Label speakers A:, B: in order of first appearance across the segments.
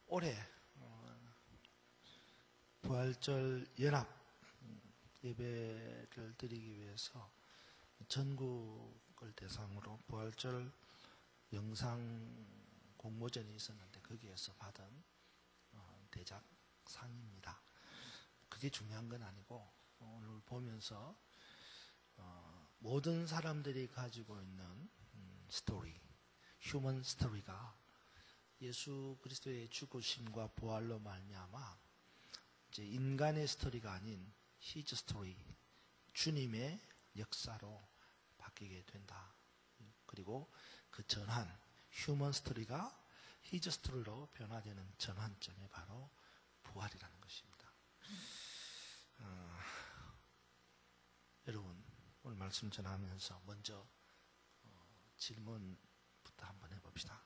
A: 올해 부활절 연합 예배를 드리기 위해서 전국을 대상으로 부활절 영상 공모전이 있었는데 거기에서 받은 대작상입니다. 그게 중요한 건 아니고 오늘 보면서 모든 사람들이 가지고 있는 스토리, 휴먼 스토리가 예수 그리스도의 죽으심과 부활로 말미암아 이제 인간의 스토리가 아닌 히즈 스토리, 주님의 역사로 바뀌게 된다. 그리고 그 전환, 휴먼 스토리가 히즈 스토리로 변화되는 전환점이 바로 부활이라는 것입니다. 여러분 오늘 말씀 전하면서 먼저 질문부터 한번 해봅시다.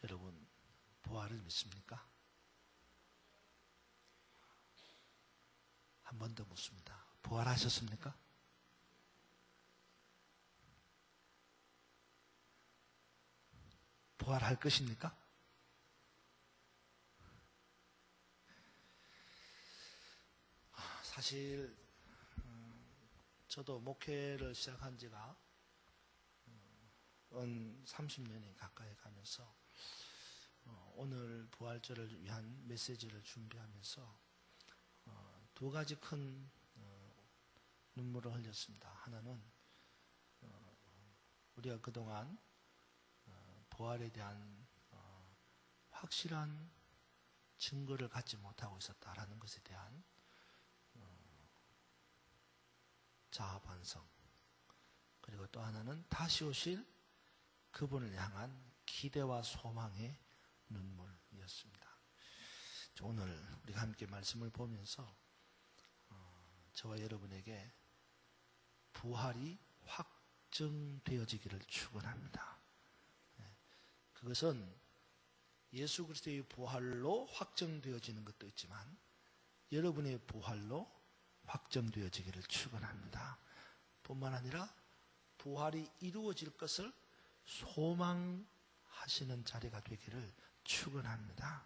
A: 여러분 부활을 믿습니까? 한 번 더 묻습니다. 부활하셨습니까? 부활할 것입니까? 사실 저도 목회를 시작한 지가 30년이 가까이 가면서 오늘 부활절을 위한 메시지를 준비하면서 두 가지 큰 눈물을 흘렸습니다. 하나는 우리가 그동안 부활에 대한 확실한 증거를 갖지 못하고 있었다라는 것에 대한 자아 반성, 그리고 또 하나는 다시 오실 그분을 향한 기대와 소망의 눈물이었습니다. 오늘 우리가 함께 말씀을 보면서 저와 여러분에게 부활이 확정되어지기를 축원합니다. 그것은 예수 그리스도의 부활로 확정되어지는 것도 있지만 여러분의 부활로 확정되어지기를 축원합니다. 뿐만 아니라 부활이 이루어질 것을 소망하시는 자리가 되기를 축원합니다.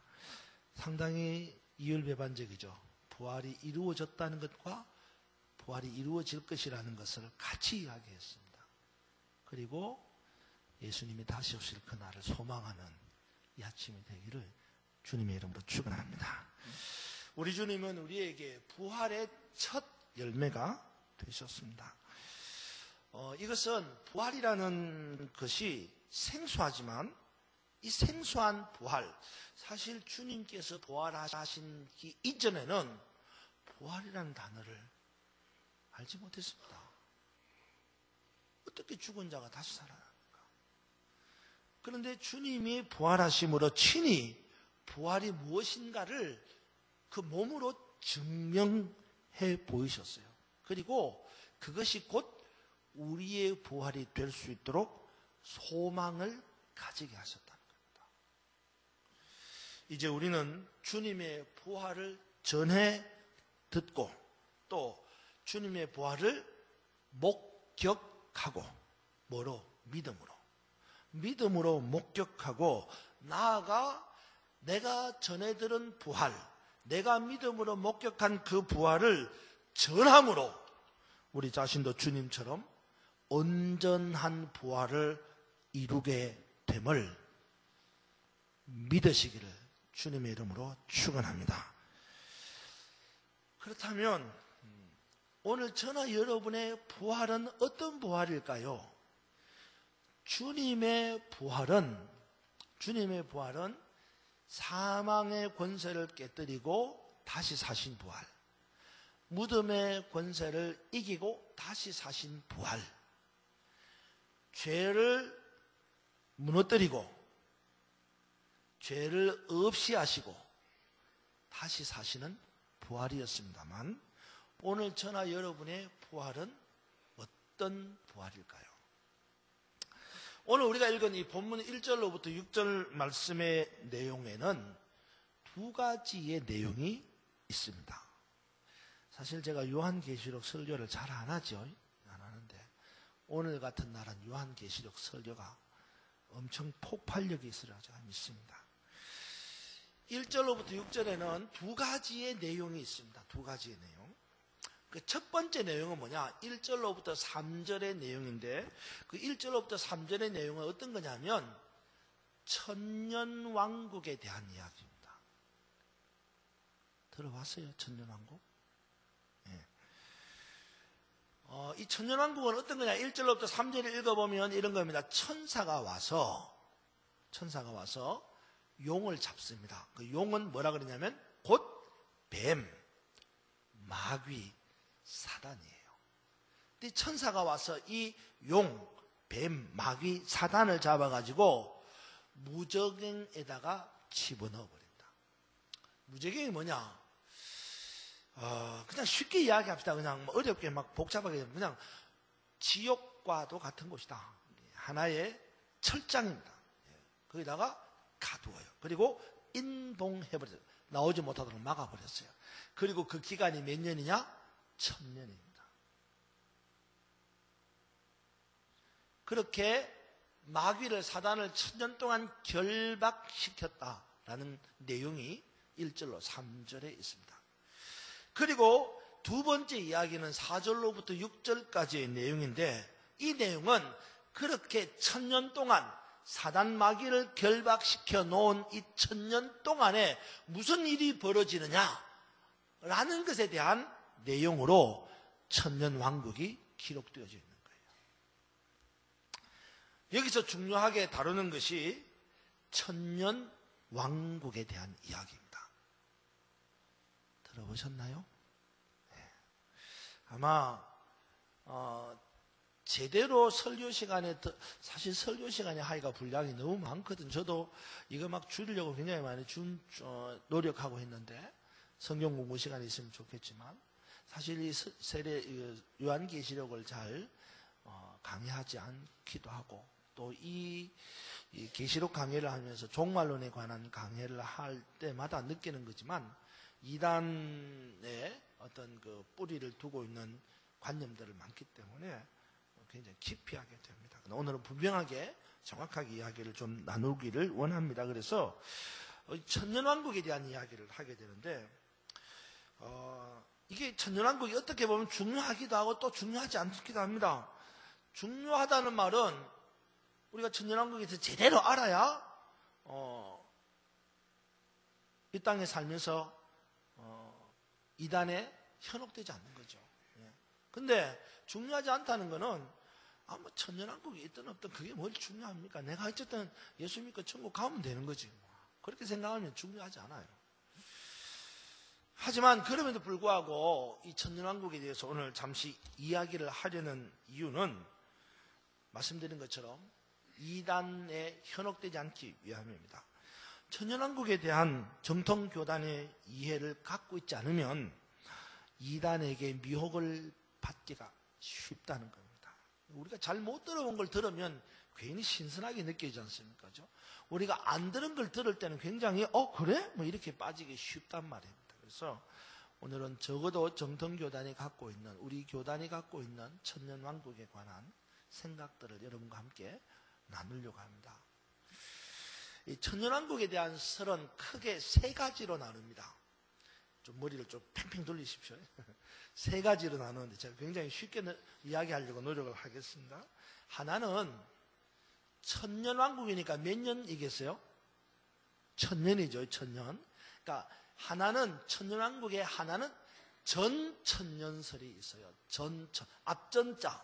A: 상당히 이율배반적이죠. 부활이 이루어졌다는 것과 부활이 이루어질 것이라는 것을 같이 이야기했습니다. 그리고 예수님이 다시 오실 그날을 소망하는 이 아침이 되기를 주님의 이름으로 축원합니다. 우리 주님은 우리에게 부활의 첫 열매가 되셨습니다. 이것은 부활이라는 것이 생소하지만 이 생소한 부활, 사실 주님께서 부활하시기 이전에는 부활이라는 단어를 알지 못했습니다. 어떻게 죽은 자가 다시 살아납니까? 그런데 주님이 부활하심으로 친히 부활이 무엇인가를 그 몸으로 증명해 보이셨어요. 그리고 그것이 곧 우리의 부활이 될 수 있도록 소망을 가지게 하셨다는 겁니다. 이제 우리는 주님의 부활을 전해 듣고 또 주님의 부활을 목격하고 뭐로? 믿음으로 목격하고 나아가 내가 전해 들은 부활, 내가 믿음으로 목격한 그 부활을 전함으로 우리 자신도 주님처럼 온전한 부활을 이루게 됨을 믿으시기를 주님의 이름으로 축원합니다. 그렇다면 오늘 저나 여러분의 부활은 어떤 부활일까요? 주님의 부활은 사망의 권세를 깨뜨리고 다시 사신 부활, 무덤의 권세를 이기고 다시 사신 부활, 죄를 무너뜨리고 죄를 없이 하시고 다시 사시는 부활이었습니다만 오늘 저나 여러분의 부활은 어떤 부활일까요? 오늘 우리가 읽은 이 본문 1절로부터 6절 말씀의 내용에는 두 가지의 내용이 있습니다. 사실 제가 요한계시록 설교를 잘 안 하죠. 안 하는데 오늘 같은 날은 요한계시록 설교가 엄청 폭발력이 있으리라 제가 믿습니다. 1절로부터 6절에는 두 가지의 내용이 있습니다. 두 가지의 내용. 그 첫 번째 내용은 뭐냐? 1절로부터 3절의 내용인데, 그 1절로부터 3절의 내용은 어떤 거냐면 천년왕국에 대한 이야기입니다. 들어봤어요? 천년왕국? 네. 이 천년왕국은 어떤 거냐? 1절로부터 3절을 읽어보면 이런 겁니다. 천사가 와서 용을 잡습니다. 그 용은 뭐라 그러냐면 곧 뱀, 마귀, 사단이에요. 근데 천사가 와서 이 용, 뱀, 마귀, 사단을 잡아가지고 무저갱에다가 집어넣어 버린다. 무저갱이 뭐냐? 그냥 쉽게 이야기합시다. 그냥 어렵게 막 복잡하게 그냥 지옥과도 같은 곳이다. 하나의 철장입니다. 거기다가 가두어요. 그리고 인동해버렸어요. 나오지 못하도록 막아버렸어요. 그리고 그 기간이 몇 년이냐? 1000년입니다. 그렇게 마귀를, 사단을 1000년 동안 결박시켰다라는 내용이 1절로 3절에 있습니다. 그리고 두 번째 이야기는 4절로부터 6절까지의 내용인데, 이 내용은 그렇게 1000년 동안 사단 마귀를 결박시켜 놓은 이 1000년 동안에 무슨 일이 벌어지느냐라는 것에 대한 내용으로 천년왕국이 기록되어져 있는 거예요. 여기서 중요하게 다루는 것이 천년왕국에 대한 이야기입니다. 들어보셨나요? 네. 아마 제대로 설교 시간에, 사실 설교 시간에 하기가 분량이 너무 많거든. 저도 이거 막 줄이려고 굉장히 많이 노력하고 했는데, 성경 공부 시간이 있으면 좋겠지만, 사실 이 요한계시록을 잘 강의하지 않기도 하고, 또 이 계시록 강의를 하면서 종말론에 관한 강의를 할 때마다 느끼는 거지만, 이단의 어떤 그 뿌리를 두고 있는 관념들을 많기 때문에 굉장히 깊이 하게 됩니다. 오늘은 분명하게 정확하게 이야기를 좀 나누기를 원합니다. 그래서 천년왕국에 대한 이야기를 하게 되는데, 이게 천년왕국이 어떻게 보면 중요하기도 하고 또 중요하지 않기도 합니다. 중요하다는 말은 우리가 천년왕국에 대해서 제대로 알아야 이 땅에 살면서 이단에 현혹되지 않는 거죠. 근데 중요하지 않다는 거는 뭐 천년왕국이 있든 없든 그게 뭘 중요합니까? 내가 어쨌든 예수 믿고 천국 가면 되는 거지. 그렇게 생각하면 중요하지 않아요. 하지만 그럼에도 불구하고 이 천년왕국에 대해서 오늘 잠시 이야기를 하려는 이유는 말씀드린 것처럼 이단에 현혹되지 않기 위함입니다. 천년왕국에 대한 정통교단의 이해를 갖고 있지 않으면 이단에게 미혹을 받기가 쉽다는 겁니다. 우리가 잘 못 들어본 걸 들으면 괜히 신선하게 느껴지지 않습니까? 우리가 안 들은 걸 들을 때는 굉장히 그래? 뭐 이렇게 빠지기 쉽단 말입니다. 그래서 오늘은 적어도 정통교단이 갖고 있는, 우리 교단이 갖고 있는 천년왕국에 관한 생각들을 여러분과 함께 나누려고 합니다. 이 천년왕국에 대한 설은 크게 세 가지로 나눕니다. 좀 머리를 좀 팽팽 돌리십시오. 세 가지로 나누는데 제가 굉장히 쉽게 이야기하려고 노력을 하겠습니다. 하나는 천년왕국이니까 몇 년이겠어요? 1000년이죠, 1000년. 그러니까 하나는 천년왕국에 하나는 전천년설이 있어요. 앞전자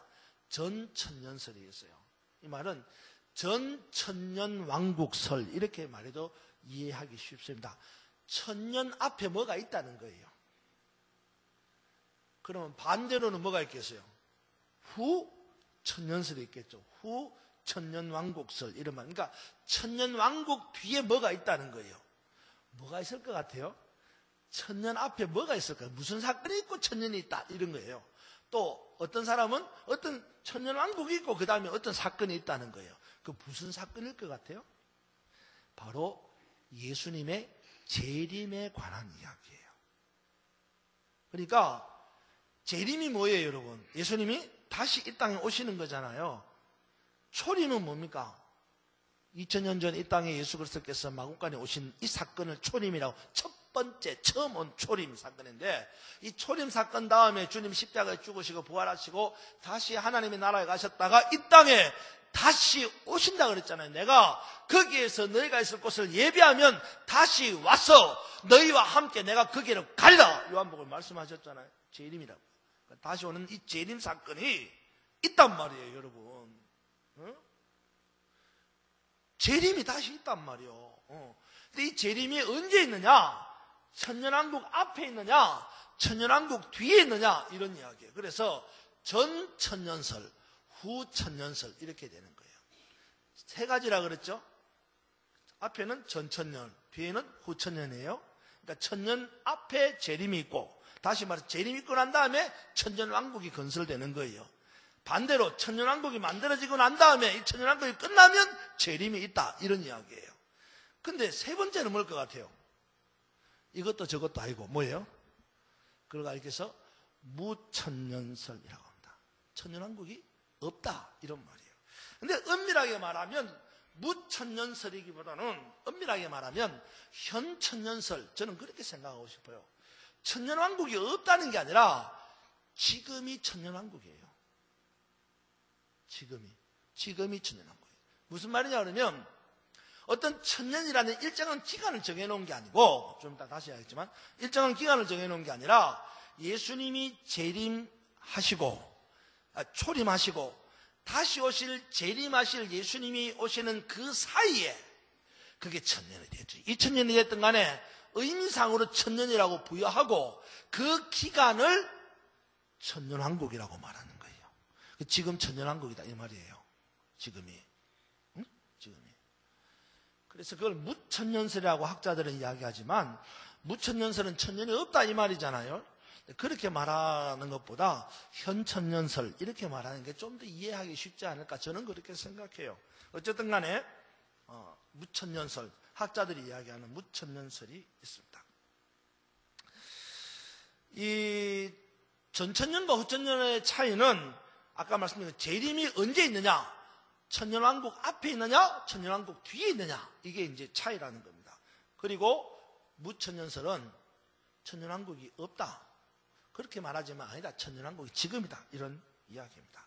A: 전천년설이 있어요. 이 말은 전천년왕국설 이렇게 말해도 이해하기 쉽습니다. 1000년 앞에 뭐가 있다는 거예요. 그러면 반대로는 뭐가 있겠어요? 후 천년설이 있겠죠. 후 천년왕국설 이런 말. 그러니까 천년왕국 뒤에 뭐가 있다는 거예요. 뭐가 있을 것 같아요? 1000년 앞에 뭐가 있을까요? 무슨 사건이 있고 1000년이 있다 이런 거예요. 또 어떤 사람은 어떤 천년왕국이 있고 그 다음에 어떤 사건이 있다는 거예요. 그 무슨 사건일 것 같아요? 바로 예수님의 재림에 관한 이야기예요. 그러니까 재림이 뭐예요, 여러분? 예수님이 다시 이 땅에 오시는 거잖아요. 초림은 뭡니까? 2000년 전 이 땅에 예수 그리스도께서 마국간에 오신 이 사건을 초림이라고, 첫 번째 처음 온 초림 사건인데, 이 초림 사건 다음에 주님 십자가에 죽으시고 부활하시고 다시 하나님의 나라에 가셨다가 이 땅에 다시 오신다 그랬잖아요. 내가 거기에서 너희가 있을 곳을 예비하면 다시 와서 너희와 함께 내가 거기로 갈라, 요한복음 말씀하셨잖아요. 재림이라고. 다시 오는 이 재림 사건이 있단 말이에요, 여러분. 재림이 다시 있단 말이에요. 근데 이 재림이 언제 있느냐? 천년왕국 앞에 있느냐, 천년왕국 뒤에 있느냐, 이런 이야기예요. 그래서 전 천년설, 후 천년설 이렇게 되는 거예요. 세 가지라 그랬죠? 앞에는 전 천년, 뒤에는 후 천년이에요. 그러니까 천년 앞에 재림이 있고, 다시 말해서 재림이 있고 난 다음에 천년왕국이 건설되는 거예요. 반대로 천년왕국이 만들어지고 난 다음에 이 천년왕국이 끝나면 재림이 있다, 이런 이야기예요. 근데 세 번째는 뭘 것 같아요? 이것도 저것도 아니고 뭐예요? 그걸 알겠어? 무천년설이라고 합니다. 천년왕국이 없다, 이런 말이에요. 근데 엄밀하게 말하면 무천년설이기보다는 엄밀하게 말하면 현천년설, 저는 그렇게 생각하고 싶어요. 천년왕국이 없다는 게 아니라 지금이 천년왕국이에요. 지금이 천년왕국이에요. 무슨 말이냐 그러면 어떤 천년이라는 일정한 기간을 정해놓은 게 아니고, 좀 이따 다시 하겠지만 일정한 기간을 정해놓은 게 아니라 예수님이 초림하시고 다시 오실 재림하실 예수님이 오시는 그 사이에 그게 천년이 되죠. 2000년이 됐든 간에 의미상으로 천년이라고 부여하고 그 기간을 천년왕국이라고 말하는 거예요. 지금 천년왕국이다, 이 말이에요. 지금이. 그래서 그걸 무천년설이라고 학자들은 이야기하지만, 무천년설은 천년이 없다, 이 말이잖아요. 그렇게 말하는 것보다 현천년설 이렇게 말하는 게 좀 더 이해하기 쉽지 않을까, 저는 그렇게 생각해요. 어쨌든 간에 무천년설, 학자들이 이야기하는 무천년설이 있습니다. 이 전천년과 후천년의 차이는 아까 말씀드린 재림이 언제 있느냐, 천년왕국 앞에 있느냐, 천년왕국 뒤에 있느냐, 이게 이제 차이라는 겁니다. 그리고 무천년설은 천년왕국이 없다, 그렇게 말하지만 아니다, 천년왕국이 지금이다, 이런 이야기입니다.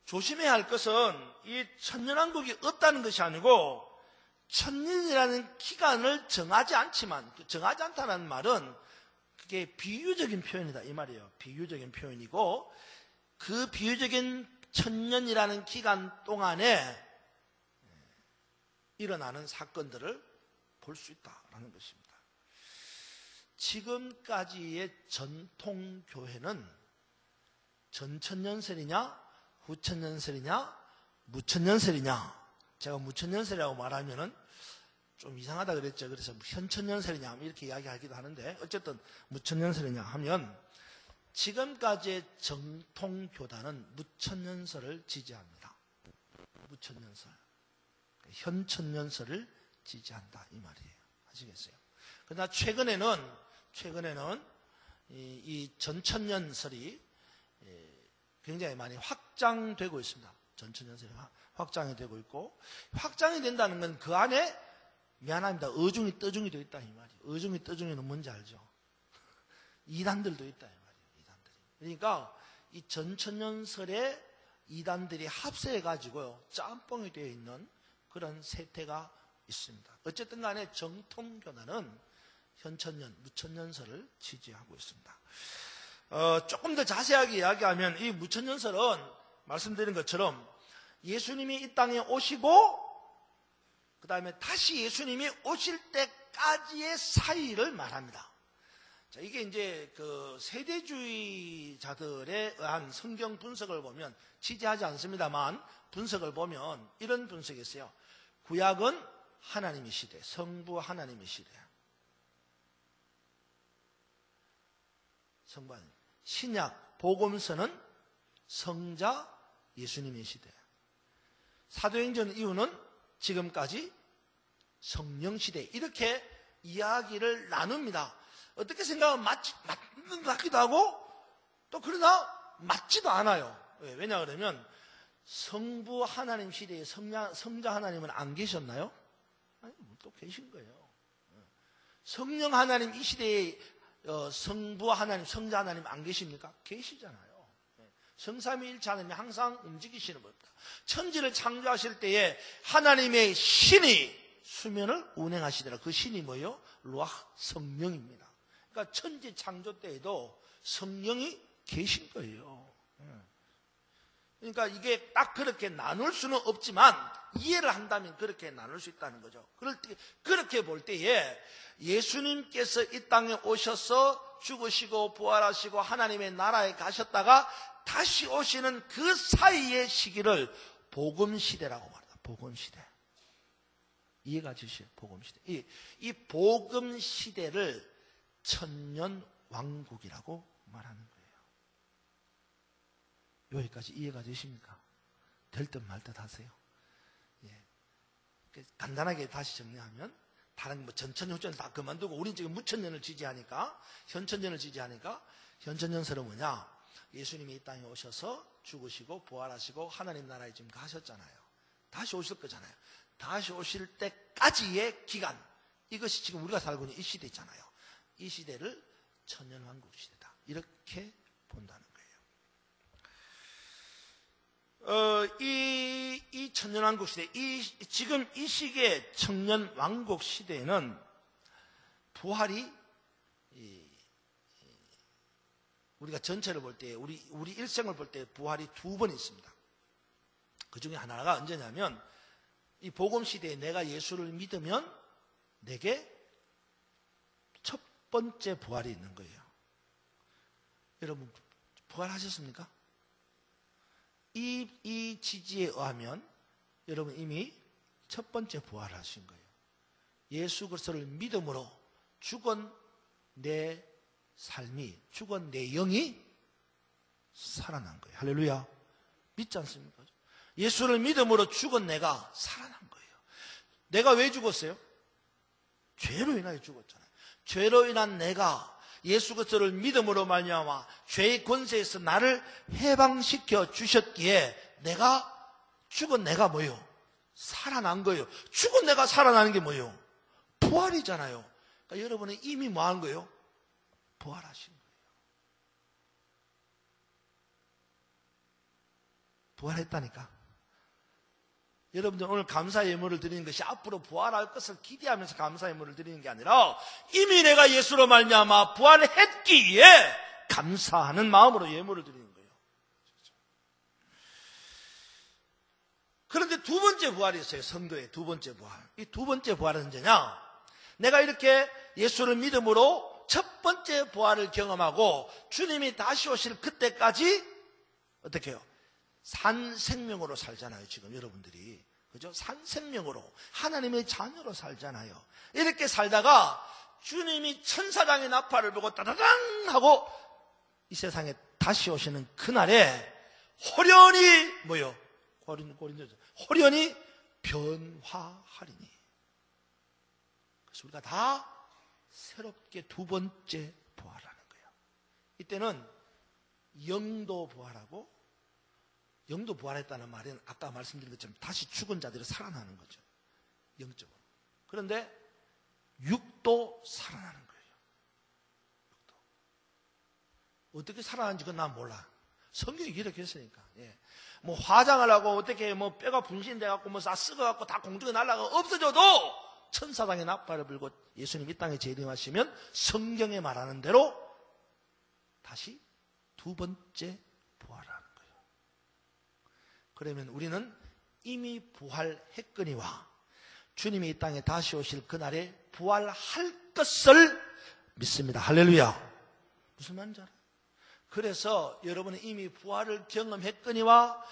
A: 조심해야 할 것은 이 천년왕국이 없다는 것이 아니고, 천년이라는 기간을 정하지 않지만, 정하지 않다는 말은 그게 비유적인 표현이다, 이 말이에요. 비유적인 표현이고, 그 비유적인 천년이라는 기간 동안에 일어나는 사건들을 볼 수 있다라는 것입니다. 지금까지의 전통교회는 전천년설이냐, 후천년설이냐, 무천년설이냐, 제가 무천년설이라고 말하면은 좀 이상하다 그랬죠. 그래서 현천년설이냐 이렇게 이야기하기도 하는데, 어쨌든 무천년설이냐 하면 지금까지의 정통교단은 무천년설을 지지합니다. 무천년설, 현천년설을 지지한다, 이 말이에요. 아시겠어요? 그러나 최근에는 이 전천년설이 굉장히 많이 확장되고 있습니다. 전천년설이 확장이 되고 있고, 확장이 된다는 건 그 안에, 미안합니다, 어중이 떠중이 되어 있다, 이 말이에요. 어중이 떠중이는 뭔지 알죠? 이단들도 있다, 이 말이에요. 이단들이. 그러니까 이 전천년설에 이단들이 합세해가지고요, 짬뽕이 되어 있는 그런 세태가 있습니다. 어쨌든 간에 정통교단은 현천년, 무천년설을 지지하고 있습니다. 조금 더 자세하게 이야기하면 이 무천년설은 말씀드린 것처럼 예수님이 이 땅에 오시고 그 다음에 다시 예수님이 오실 때까지의 사이를 말합니다. 자, 이게 이제 그 세대주의자들에 의한 성경 분석을 보면, 지지하지 않습니다만 분석을 보면 이런 분석이 있어요. 구약은 하나님의 시대, 성부 하나님의 시대. 성부 하나님. 신약, 복음서는 성자 예수님의 시대. 사도행전 이후는 지금까지 성령 시대. 이렇게 이야기를 나눕니다. 어떻게 생각하면 맞는 것 같기도 하고, 또 그러나 맞지도 않아요. 왜냐 그러면 성부 하나님 시대에 성자 하나님은 안 계셨나요? 아니, 또 계신 거예요. 성령 하나님 이 시대에 성부 하나님, 성자 하나님 안 계십니까? 계시잖아요. 성삼위일체 하나님이 항상 움직이시는 겁니다. 천지를 창조하실 때에 하나님의 신이 수면을 운행하시더라. 그 신이 뭐예요? 루아흐, 성령입니다. 그러니까 천지 창조 때에도 성령이 계신 거예요. 그러니까 이게 딱 그렇게 나눌 수는 없지만 이해를 한다면 그렇게 나눌 수 있다는 거죠. 그렇게 볼 때에 예수님께서 이 땅에 오셔서 죽으시고 부활하시고 하나님의 나라에 가셨다가 다시 오시는 그 사이의 시기를 복음시대라고 말합니다. 복음시대. 이해가 되시죠? 복음시대. 이 복음시대를 천년왕국이라고 말하는 거예요. 여기까지 이해가 되십니까? 될 듯 말 듯 하세요. 예. 간단하게 다시 정리하면 다른 전천후전을 다 그만두고 우리는 지금 무천년을 지지하니까 현천년을 지지하니까 현천년설은 뭐냐? 예수님이 이 땅에 오셔서 죽으시고 부활하시고 하나님 나라에 지금 가셨잖아요. 다시 오실 거잖아요. 다시 오실 때까지의 기간, 이것이 지금 우리가 살고 있는 이 시대 있잖아요. 이 시대를 천년왕국 시대다, 이렇게 본다는 거예요. 이 천년왕국 시대, 지금 이 시기의 천년왕국 시대에는 부활이 우리가 전체를 볼 때, 우리 일생을 볼 때 부활이 두 번 있습니다. 그 중에 하나가 언제냐면, 이 복음 시대에 내가 예수를 믿으면 내게 첫 번째 부활이 있는 거예요. 여러분, 부활하셨습니까? 이 지지에 의하면 여러분 이미 첫 번째 부활하신 거예요. 예수 그리스도를 믿음으로 죽은 내 삶이, 죽은 내 영이 살아난 거예요. 할렐루야. 믿지 않습니까? 예수를 믿음으로 죽은 내가 살아난 거예요. 내가 왜 죽었어요? 죄로 인하여 죽었잖아요. 죄로 인한 내가 예수 그리스도를 믿음으로 말미암아 죄의 권세에서 나를 해방시켜 주셨기에 죽은 내가 뭐예요? 살아난 거예요. 죽은 내가 살아나는 게 뭐예요? 부활이잖아요. 그러니까 여러분은 이미 뭐 한 거예요? 부활하신 거예요. 부활했다니까. 여러분들 오늘 감사 예물을 드리는 것이 앞으로 부활할 것을 기대하면서 감사 예물을 드리는 게 아니라 이미 내가 예수로 말미암아 부활했기에 감사하는 마음으로 예물을 드리는 거예요. 그런데 두 번째 부활이 있어요. 성도의 두 번째 부활. 이 두 번째 부활은 언제냐? 내가 이렇게 예수를 믿음으로 첫 번째 부활을 경험하고 주님이 다시 오실 그때까지 어떻게 해요? 산 생명으로 살잖아요. 지금 여러분들이. 그죠? 산 생명으로 하나님의 자녀로 살잖아요. 이렇게 살다가 주님이 천사장의 나팔을 보고 따다당 하고 이 세상에 다시 오시는 그날에 호련히 뭐요? 호련히 변화하리니. 그래서 우리가 다 새롭게 두 번째 부활하는 거예요. 이때는 영도 부활하고, 영도 부활했다는 말은 아까 말씀드린 것처럼 다시 죽은 자들이 살아나는 거죠. 영적으로. 그런데 육도 살아나는 거예요. 육도. 어떻게 살아나는지 그건 난 몰라. 성경이 이렇게 했으니까. 예. 뭐 화장을 하고 어떻게 뭐 뼈가 분신돼갖고 뭐 다 썩어갖고 다 공중에 날아가 없어져도 천사장의 나팔을 불고 예수님 이 땅에 재림하시면 성경에 말하는 대로 다시 두 번째 부활하는 거예요. 그러면 우리는 이미 부활했거니와 주님이 이 땅에 다시 오실 그날에 부활할 것을 믿습니다. 할렐루야. 무슨 말인지 알아요? 그래서 여러분은 이미 부활을 경험했거니와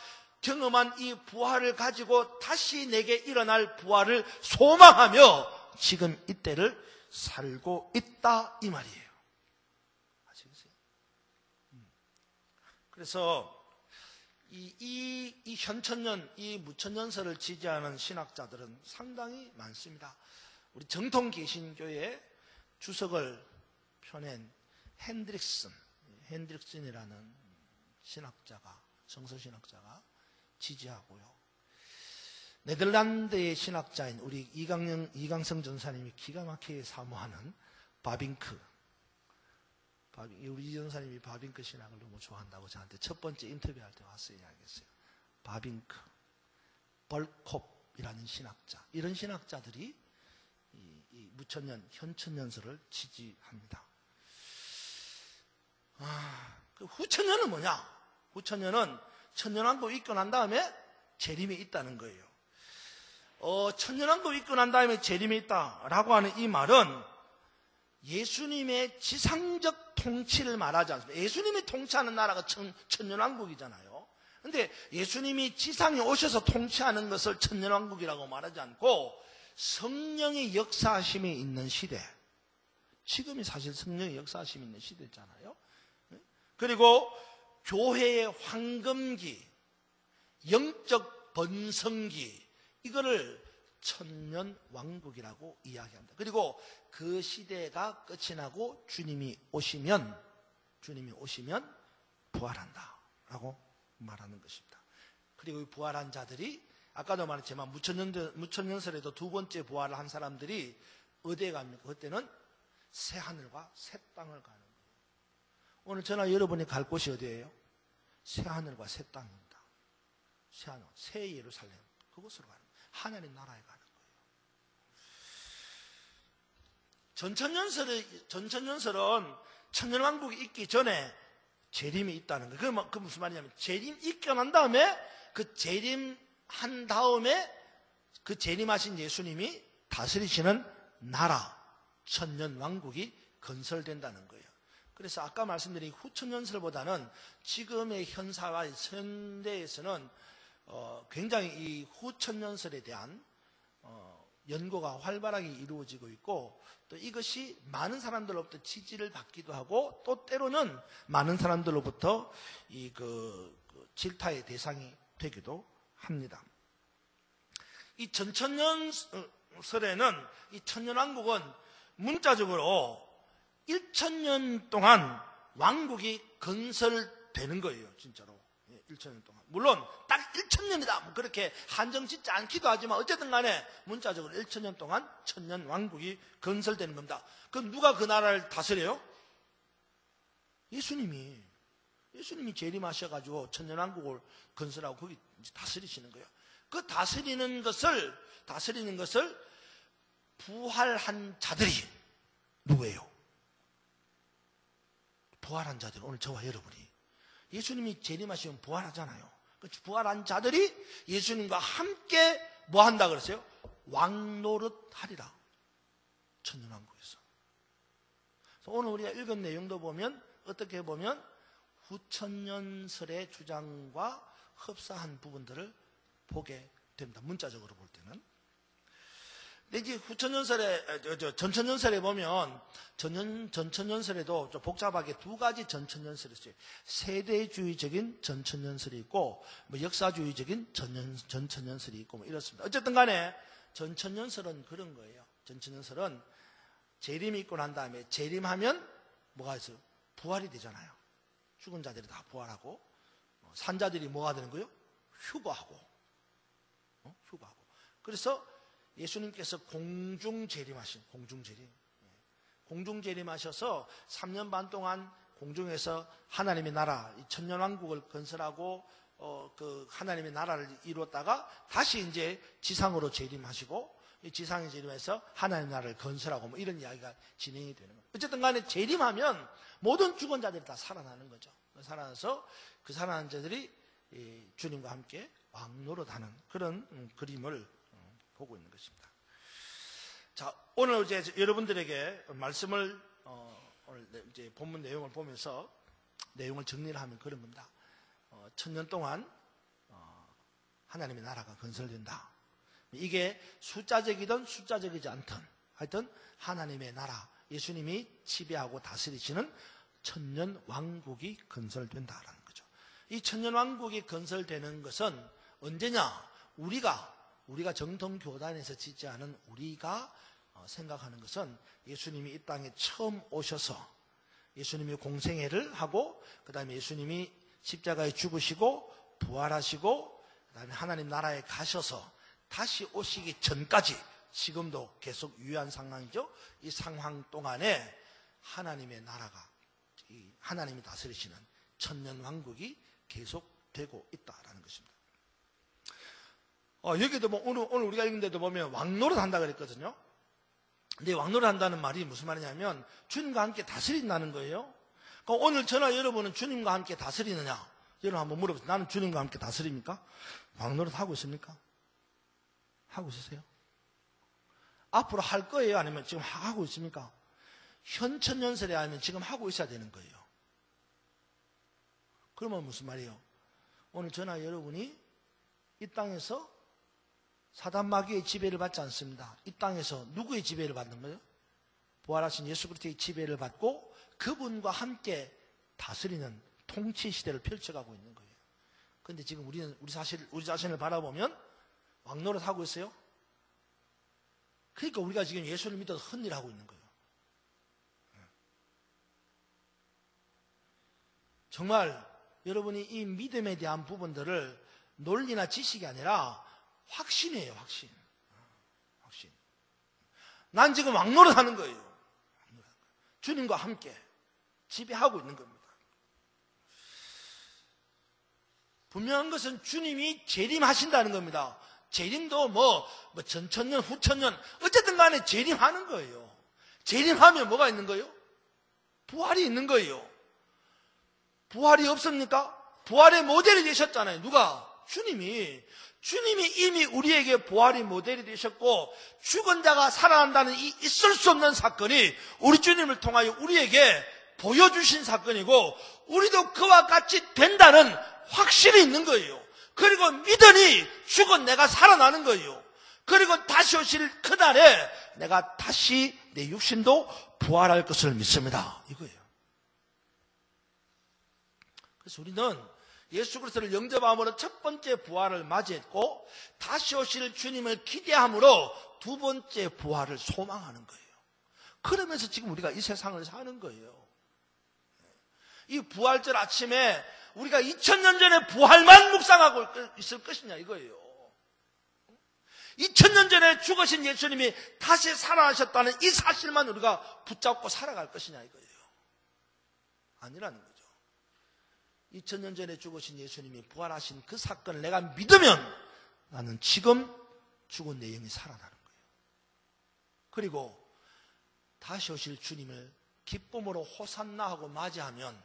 A: 경험한 이 부활을 가지고 다시 내게 일어날 부활을 소망하며 지금 이때를 살고 있다, 이 말이에요. 아시겠어요? 그래서 이 현천년, 이 무천년설을 지지하는 신학자들은 상당히 많습니다. 우리 정통 개신교의 주석을 펴낸 핸드릭슨이라는 신학자가, 성서신학자가 지지하고요. 네덜란드의 신학자인 우리 이강성 전사님이 기가 막히게 사모하는 바빙크. 우리 이 전사님이 바빙크 신학을 너무 좋아한다고 저한테 첫 번째 인터뷰할 때 와서 이야기했어요. 바빙크, 벌콥이라는 신학자. 이런 신학자들이 이 무천년, 현천년설을 지지합니다. 그 후천년은 뭐냐? 후천년은 천년왕국 있고 난 다음에 재림이 있다는 거예요. 천년왕국 있고 난 다음에 재림이 있다라고 하는 이 말은 예수님의 지상적 통치를 말하지 않습니다. 예수님이 통치하는 나라가 천년왕국이잖아요. 그런데 예수님이 지상에 오셔서 통치하는 것을 천년왕국이라고 말하지 않고 성령의 역사하심이 있는 시대. 지금이 사실 성령의 역사하심이 있는 시대잖아요. 그리고 교회의 황금기, 영적 번성기, 이거를 천년왕국이라고 이야기합니다. 그리고 그 시대가 끝이 나고 주님이 오시면 부활한다라고 말하는 것입니다. 그리고 이 부활한 자들이 아까도 말했지만 무천년설에도 두 번째 부활을 한 사람들이 어디에 갑니까? 그때는 새 하늘과 새 땅을 가는 거예요. 오늘 저나 여러분이 갈 곳이 어디예요? 새 하늘과 새 땅입니다. 새 하늘, 새 예루살렘, 그곳으로 가는 거예요. 하나님 나라에 가는 거예요. 전천년설은 천년왕국이 있기 전에 재림이 있다는 거예요. 그 무슨 말이냐면 재림 있고 난 다음에 그 재림한 다음에 그 재림하신 예수님이 다스리시는 나라, 천년왕국이 건설된다는 거예요. 그래서 아까 말씀드린 후천년설보다는 지금의 현사와 현대에서는 굉장히 이 후천년설에 대한 연구가 활발하게 이루어지고 있고 또 이것이 많은 사람들로부터 지지를 받기도 하고 또 때로는 많은 사람들로부터 질타의 대상이 되기도 합니다. 이 전천년설에는 이 천년왕국은 문자적으로 1000년 동안 왕국이 건설되는 거예요. 진짜로 1000년 동안. 물론 딱 1000년이다 그렇게 한정 짓지 않기도 하지만 어쨌든 간에 문자적으로 1000년 동안 천년 왕국이 건설되는 겁니다. 그럼 누가 그 나라를 다스려요? 예수님이 재림하셔가지고 천년 왕국을 건설하고 거기 다스리시는 거예요. 그 다스리는 것을 부활한 자들이 누구예요? 부활한 자들, 오늘 저와 여러분이. 예수님이 재림하시면 부활하잖아요. 부활한 자들이 예수님과 함께 뭐 한다 그랬어요? 왕노릇 하리라. 천년왕국에서. 오늘 우리가 읽은 내용도 보면 어떻게 보면 후천년설의 주장과 흡사한 부분들을 보게 됩니다. 문자적으로 볼 때는. 근데 이제 전천년설에 보면 전천년설에도 좀 복잡하게 두 가지 전천년설이 있어요. 세대주의적인 전천년설이 있고 역사주의적인 전천년설이 있고 이렇습니다. 어쨌든 간에 전천년설은 그런 거예요. 전천년설은 재림이 있고 난 다음에 재림하면 뭐가 있어요? 부활이 되잖아요. 죽은 자들이 다 부활하고 산자들이 뭐가 되는 거예요? 휴거하고. 그래서 예수님께서 공중재림하셔서 3년 반 동안 공중에서 하나님의 나라, 천년왕국을 건설하고 그 하나님의 나라를 이루었다가 다시 이제 지상으로 재림하시고 지상에 재림해서 하나님의 나라를 건설하고 뭐 이런 이야기가 진행이 되는 거예요. 어쨌든 간에 재림하면 모든 죽은 자들이 다 살아나는 거죠. 살아나서 그 살아난 자들이 주님과 함께 왕노릇하는 그런 그림을 보고 있는 것입니다. 자, 오늘 이제 여러분들에게 말씀을 오늘 이제 본문 내용을 보면서 내용을 정리를 하면 그런 겁니다. 천년 동안 하나님의 나라가 건설된다. 이게 숫자적이든 숫자적이지 않든 하여튼 하나님의 나라, 예수님이 지배하고 다스리시는 천년 왕국이 건설된다라는 거죠. 이 천년 왕국이 건설되는 것은 언제냐? 우리가 정통 교단에서 짓지 않은 우리가 생각하는 것은 예수님이 이 땅에 처음 오셔서 예수님이 공생애를 하고 그 다음에 예수님이 십자가에 죽으시고 부활하시고 그 그다음에 하나님 나라에 가셔서 다시 오시기 전까지 지금도 계속 유효한 상황이죠. 이 상황 동안에 하나님의 나라가, 하나님이 다스리시는 천년왕국이 계속되고 있다라는 것입니다. 여기도 오늘 우리가 읽은 데도 보면 왕노릇 한다 그랬거든요. 근데 왕노릇 한다는 말이 무슨 말이냐면 주님과 함께 다스린다는 거예요. 그러니까 오늘 저나 여러분은 주님과 함께 다스리느냐? 여러분 한번 물어보세요. 나는 주님과 함께 다스립니까? 왕노릇 하고 있습니까? 하고 있으세요? 앞으로 할 거예요? 아니면 지금 하고 있습니까? 현천연설에 하면 지금 하고 있어야 되는 거예요. 그러면 무슨 말이에요? 오늘 저나 여러분이 이 땅에서 사단 마귀의 지배를 받지 않습니다. 이 땅에서 누구의 지배를 받는 거예요? 부활하신 예수 그리스도의 지배를 받고 그분과 함께 다스리는 통치 시대를 펼쳐가고 있는 거예요. 그런데 지금 우리는 우리 자신을 바라보면 왕노릇 하고 있어요. 그러니까 우리가 지금 예수를 믿어서 헛일하고 있는 거예요. 정말 여러분이 이 믿음에 대한 부분들을 논리나 지식이 아니라 확신이에요, 확신. 확신. 난 지금 왕노릇 하는 거예요. 주님과 함께 지배하고 있는 겁니다. 분명한 것은 주님이 재림하신다는 겁니다. 재림도 전천년, 후천년, 어쨌든 간에 재림하는 거예요. 재림하면 뭐가 있는 거예요? 부활이 있는 거예요. 부활이 없습니까? 부활의 모델이 되셨잖아요. 누가? 주님이 이미 우리에게 부활의 모델이 되셨고 죽은 자가 살아난다는 이 있을 수 없는 사건이 우리 주님을 통하여 우리에게 보여주신 사건이고 우리도 그와 같이 된다는 확신이 있는 거예요. 그리고 믿으니 죽은 내가 살아나는 거예요. 그리고 다시 오실 그날에 내가 다시 내 육신도 부활할 것을 믿습니다. 이거예요. 그래서 우리는 예수 그리스도를 영접함으로 첫 번째 부활을 맞이했고 다시 오실 주님을 기대함으로 두 번째 부활을 소망하는 거예요. 그러면서 지금 우리가 이 세상을 사는 거예요. 이 부활절 아침에 우리가 2000년 전에 부활만 묵상하고 있을 것이냐 이거예요. 2000년 전에 죽으신 예수님이 다시 살아나셨다는 이 사실만 우리가 붙잡고 살아갈 것이냐 이거예요. 아니라는 거죠. 2000년 전에 죽으신 예수님이 부활하신 그 사건을 내가 믿으면 나는 지금 죽은 내 영이 살아나는 거예요. 그리고 다시 오실 주님을 기쁨으로 호산나 하고 맞이하면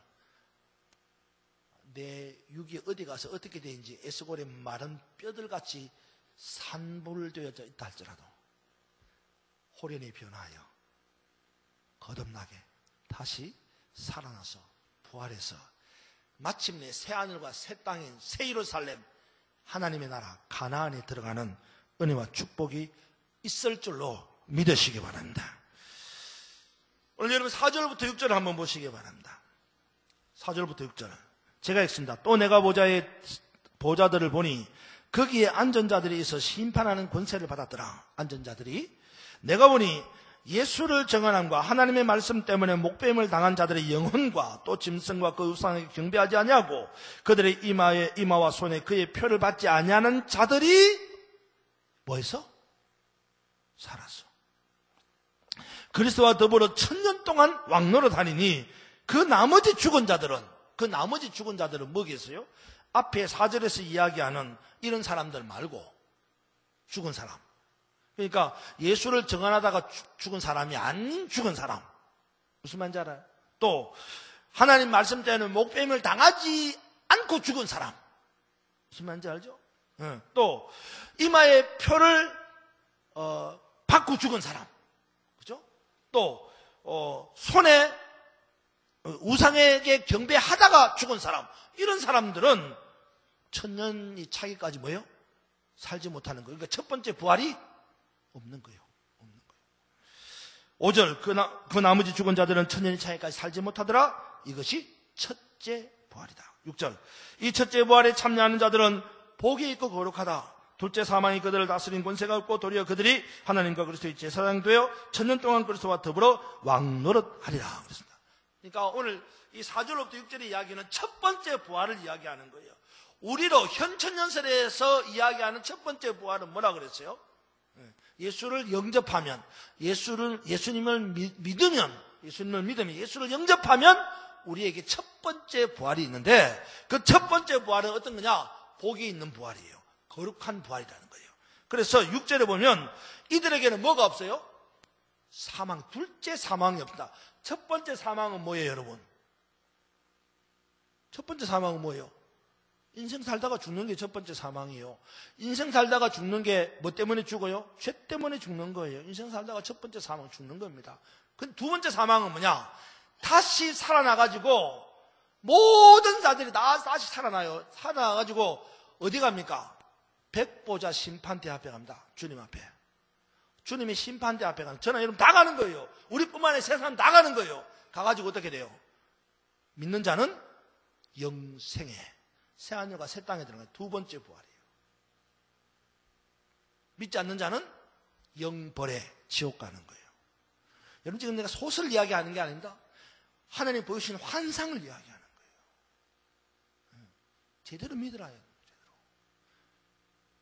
A: 내 육이 어디 가서 어떻게 되는지 에스골의 마른 뼈들같이 산불되어져 있다 할지라도 호련히 변하여 거듭나게 다시 살아나서 부활해서 마침내 새하늘과 새 땅인 새 예루살렘 하나님의 나라 가나안에 들어가는 은혜와 축복이 있을 줄로 믿으시기 바랍니다. 오늘 여러분 4절부터 6절을 한번 보시기 바랍니다. 4절부터 6절 제가 읽습니다. 또 내가 보좌들을 보니 거기에 앉은 자들이 있어 심판하는 권세를 받았더라. 앉은 자들이 내가 보니 예수를 정언함과 하나님의 말씀 때문에 목배임을 당한 자들의 영혼과 또 짐승과 그 우상에게 경배하지 아니하고 그들의 이마와 손에 그의 표를 받지 아니하는 자들이 뭐해서? 살았어. 그리스도와 더불어 1000년 동안 왕노릇하니니 그 나머지 죽은 자들은 뭐겠어요? 앞에 4절에서 이야기하는 이런 사람들 말고 죽은 사람. 그러니까 예수를 정언하다가 죽은 사람이 아닌 죽은 사람. 무슨 말인지 알아요? 또 하나님 말씀 때는 목배임을 당하지 않고 죽은 사람. 무슨 말인지 알죠? 또 이마에 표를 받고 죽은 사람. 그죠? 또 손에 우상에게 경배하다가 죽은 사람. 이런 사람들은 1000년이 차기까지 뭐예요? 살지 못하는 거예요. 그러니까 첫 번째 부활이 없는 거예요. 5절 그 나머지 죽은 자들은 1000년이 차기까지 살지 못하더라. 이것이 첫째 부활이다. 6절 이 첫째 부활에 참여하는 자들은 복이 있고 거룩하다. 둘째 사망이 그들을 다스린 권세가 없고 도리어 그들이 하나님과 그리스도의 제사장 되어 1000년 동안 그리스도와 더불어 왕노릇하리라. 그랬습니다. 그러니까 오늘 이 4절부터 6절의 이야기는 첫 번째 부활을 이야기하는 거예요. 우리로 현천연설에서 이야기하는 첫 번째 부활은 뭐라 그랬어요? 예수를 영접하면, 예수님을 믿으면, 예수를 영접하면 우리에게 첫 번째 부활이 있는데, 그 첫 번째 부활은 어떤 거냐? 복이 있는 부활이에요. 거룩한 부활이라는 거예요. 그래서 6절에 보면 이들에게는 뭐가 없어요? 사망, 둘째 사망이 없다. 첫 번째 사망은 뭐예요, 여러분? 첫 번째 사망은 뭐예요? 인생 살다가 죽는 게 첫 번째 사망이에요. 인생 살다가 죽는 게 뭐 때문에 죽어요? 죄 때문에 죽는 거예요. 인생 살다가 첫 번째 사망 죽는 겁니다. 그 두 번째 사망은 뭐냐? 다시 살아나가지고 모든 자들이 다시 살아나요. 살아나가지고 어디 갑니까? 백보자 심판대 앞에 갑니다. 주님 앞에. 주님이 심판대 앞에 가는, 저는 여러분 다 가는 거예요. 우리뿐만 아니라 세상 다 가는 거예요. 가가지고 어떻게 돼요? 믿는 자는 영생에, 새하늘과 새 땅에 들어가는 두 번째 부활이에요. 믿지 않는 자는 영벌에 지옥 가는 거예요. 여러분, 지금 내가 소설 이야기하는 게 아닙니다. 하나님 보여주신 환상을 이야기하는 거예요. 제대로 믿으라요. 제대로.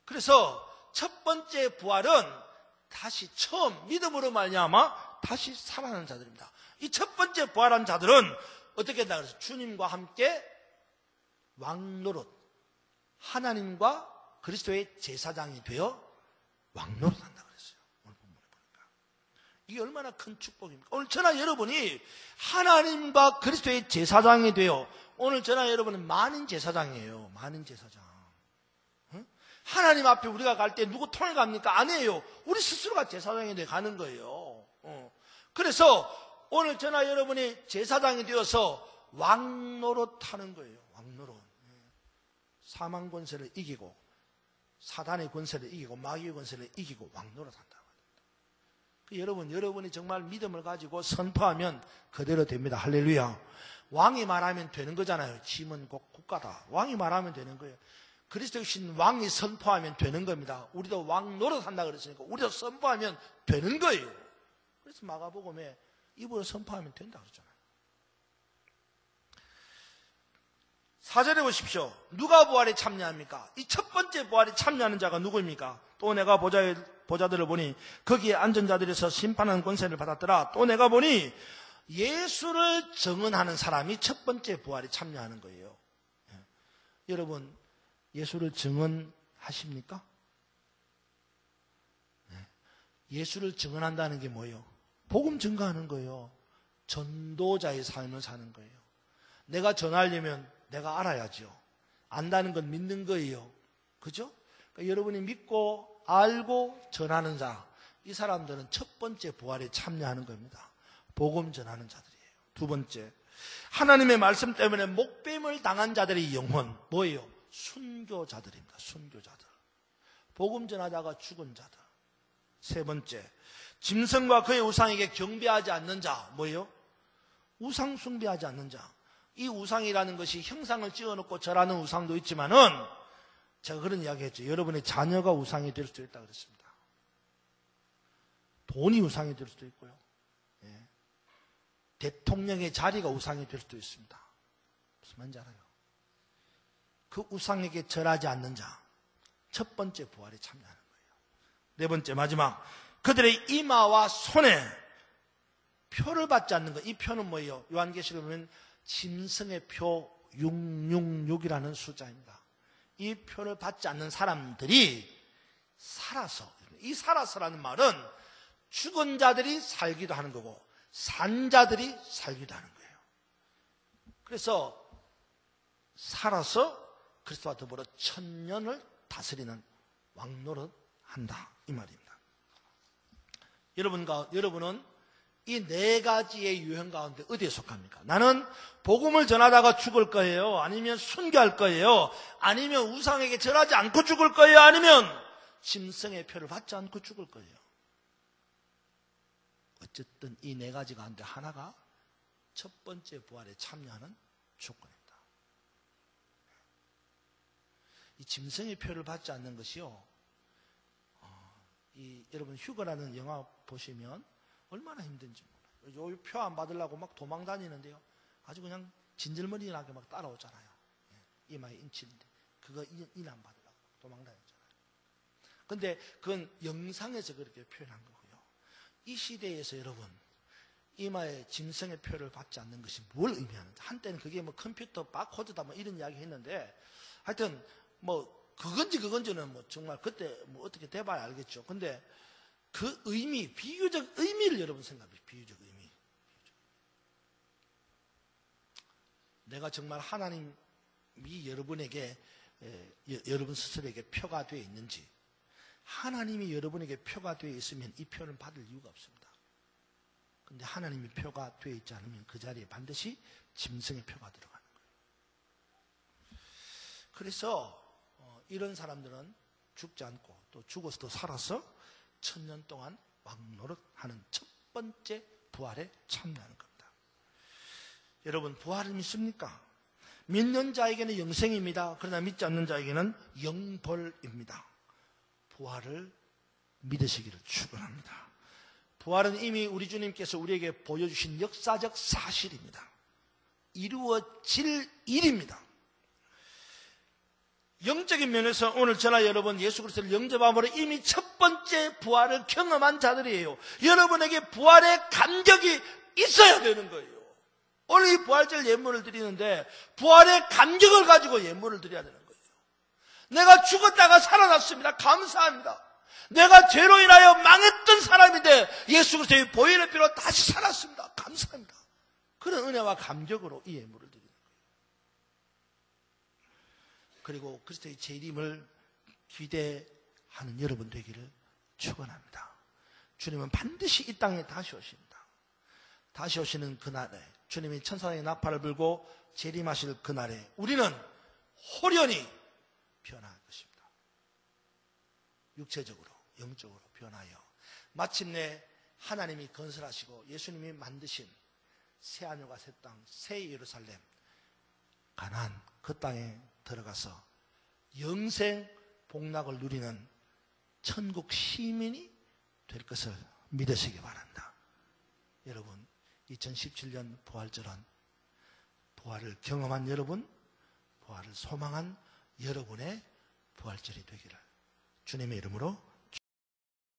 A: 그래서 첫 번째 부활은 다시 처음 믿음으로 말미암아 다시 살아나는 자들입니다. 이 첫 번째 부활한 자들은 어떻게 한다 그래서 주님과 함께 왕노릇, 하나님과 그리스도의 제사장이 되어 왕노릇한다 그랬어요. 오늘 본문에 보니까 이게 얼마나 큰 축복입니까? 오늘 저나 여러분이 하나님과 그리스도의 제사장이 되어, 오늘 저나 여러분은 만인 제사장이에요. 만인 제사장. 하나님 앞에 우리가 갈 때 누구 통해 갑니까? 아니에요. 우리 스스로가 제사장이 되어 가는 거예요. 그래서 오늘 저나 여러분이 제사장이 되어서 왕노릇하는 거예요. 왕노릇. 사망 권세를 이기고, 사단의 권세를 이기고, 마귀의 권세를 이기고 왕노릇한다고 합니다. 여러분이 정말 믿음을 가지고 선포하면 그대로 됩니다. 할렐루야. 왕이 말하면 되는 거잖아요. 짐은 곧 국가다. 왕이 말하면 되는 거예요. 그리스도이신 왕이 선포하면 되는 겁니다. 우리도 왕 노릇한다 그랬으니까 우리도 선포하면 되는 거예요. 그래서 마가복음에 입으로 선포하면 된다 그러잖아요. 4절에 보십시오. 누가 부활에 참여합니까? 이 첫 번째 부활에 참여하는 자가 누구입니까? 또 내가 보자들을 보니 거기에 앉은 자들에서 심판하는 권세를 받았더라. 또 내가 보니 예수를 증언하는 사람이 첫 번째 부활에 참여하는 거예요. 여러분, 예수를 증언하십니까? 예수를 증언한다는 게 뭐예요? 복음 증거하는 거예요. 전도자의 삶을 사는 거예요. 내가 전하려면 내가 알아야죠. 안다는 건 믿는 거예요. 그죠? 그러니까 여러분이 믿고 알고 전하는 자, 이 사람들은 첫 번째 부활에 참여하는 겁니다. 복음 전하는 자들이에요. 두 번째, 하나님의 말씀 때문에 목뱀을 당한 자들의 영혼, 뭐예요? 순교자들입니다. 순교자들. 복음 전하다가 죽은 자들. 세 번째, 짐승과 그의 우상에게 경배하지 않는 자, 뭐예요? 우상 숭배하지 않는 자. 이 우상이라는 것이 형상을 찍어놓고 절하는 우상도 있지만은, 제가 그런 이야기 했죠. 여러분의 자녀가 우상이 될 수도 있다고 그랬습니다. 돈이 우상이 될 수도 있고요. 대통령의 자리가 우상이 될 수도 있습니다. 무슨 말인지 알아요? 그 우상에게 절하지 않는 자, 첫 번째 부활에 참여하는 거예요. 네 번째, 마지막, 그들의 이마와 손에 표를 받지 않는 것. 이 표는 뭐예요? 요한계시록에 보면 짐승의 표 666이라는 숫자입니다. 이 표를 받지 않는 사람들이 살아서, 이 살아서라는 말은 죽은 자들이 살기도 하는 거고 산 자들이 살기도 하는 거예요. 그래서 살아서 그리스도와 더불어 천년을 다스리는 왕노릇 한다, 이 말입니다. 여러분은 이 네 가지의 유형 가운데 어디에 속합니까? 나는 복음을 전하다가 죽을 거예요? 아니면 순교할 거예요? 아니면 우상에게 절하지 않고 죽을 거예요? 아니면 짐승의 표를 받지 않고 죽을 거예요? 어쨌든 이 네 가지 가운데 하나가 첫 번째 부활에 참여하는 조건입니다. 이 짐승의 표를 받지 않는 것이요, 여러분 휴거라는 영화 보시면 얼마나 힘든지 몰라요. 이 표 안 받으려고 막 도망 다니는데요, 아주 그냥 진절머리 나게 막 따라오잖아요. 이마에 인치는데 그거 이남 받으라고 도망다녔잖아요. 근데 그건 영상에서 그렇게 표현한 거고요. 이 시대에서 여러분, 이마에 짐승의 표를 받지 않는 것이 뭘 의미하는지. 한때는 그게 뭐 컴퓨터 바코드다 뭐 이런 이야기 했는데, 하여튼 뭐 그건지는 뭐 정말 그때 뭐 어떻게 돼봐야 알겠죠. 근데 그 의미, 비유적 의미를 여러분 생각해요. 비유적 의미. 내가 정말 하나님이 여러분에게, 여러분 스스로에게 표가 되어 있는지. 하나님이 여러분에게 표가 되어 있으면 이 표는 받을 이유가 없습니다. 근데 하나님이 표가 되어 있지 않으면 그 자리에 반드시 짐승의 표가 들어가는 거예요. 그래서 이런 사람들은 죽지 않고 또 죽어서도 살아서 1000년 동안 왕노릇하는 첫 번째 부활에 참여하는 겁니다. 여러분, 부활을 믿습니까? 믿는 자에게는 영생입니다. 그러나 믿지 않는 자에게는 영벌입니다. 부활을 믿으시기를 축원합니다. 부활은 이미 우리 주님께서 우리에게 보여주신 역사적 사실입니다. 이루어질 일입니다. 영적인 면에서 오늘 저나 여러분 예수 그리스도를 영접함으로 이미 첫 번째 부활을 경험한 자들이에요. 여러분에게 부활의 감격이 있어야 되는 거예요. 오늘 이 부활절 예물을 드리는데 부활의 감격을 가지고 예물을 드려야 되는 거예요. 내가 죽었다가 살아났습니다. 감사합니다. 내가 죄로 인하여 망했던 사람인데 예수 그리스도의 보혈의 피로 다시 살았습니다. 감사합니다. 그런 은혜와 감격으로 이 예물을 드리는 거예요. 그리고 그리스도의 재림을 기대하는 여러분 되기를 축원합니다. 주님은 반드시 이 땅에 다시 오십니다. 다시 오시는 그날에 주님이 천사의 나팔을 불고 재림하실 그날에 우리는 호련히 변할 것입니다. 육체적으로, 영적으로 변하여 마침내 하나님이 건설하시고 예수님이 만드신 새하늘과 새 땅, 새 예루살렘, 가나안 그 땅에 들어가서 영생 복락을 누리는 천국 시민이 될 것을 믿으시기 바랍니다. 여러분, 2017년 부활절은 부활을 경험한 여러분, 부활을 소망한 여러분의 부활절이 되기를 주님의 이름으로